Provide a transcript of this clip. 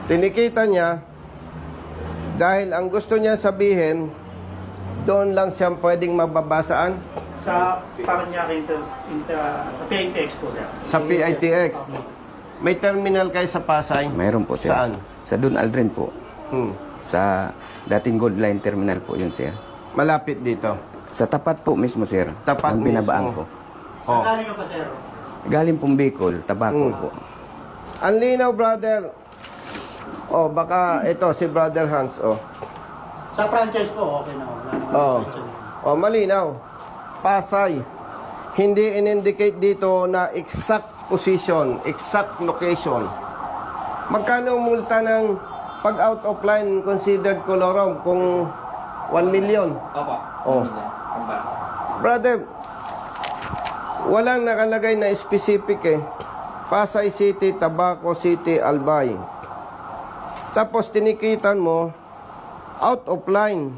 Tinikita niya dahil ang gusto niya sabihin, doon lang siya pwedeng mababasaan Sa Paranaque, sa PITX po, sir. sa PITX. May terminal kayo sa Pasay? Mayroon po, sir. Saan? Sa Dun Aldrin po. Sa dating Gold Line Terminal po yun, sir. Malapit dito. Sa tapat po mismo, sir. Tapat Ang binabaan mismo. ko. Oh. Galing ka pa, sir. Galing pong Bicol, Tabaco po. Ang linaw, brother. Oh, baka ito si Brother Hans, oh. Sa franchise po, okay na. Wala naman Oh. question. Oh, malinaw. Pasay. Hindi in-indicate dito na exact position, exact location. Magkano ang multa ng pag out of line considered colorum kung 1 million? Opo. Oh. Brother, walang nakalagay na specific eh. Pasay City, Tabaco City, Albay. Tapos tinikitan mo, out of line.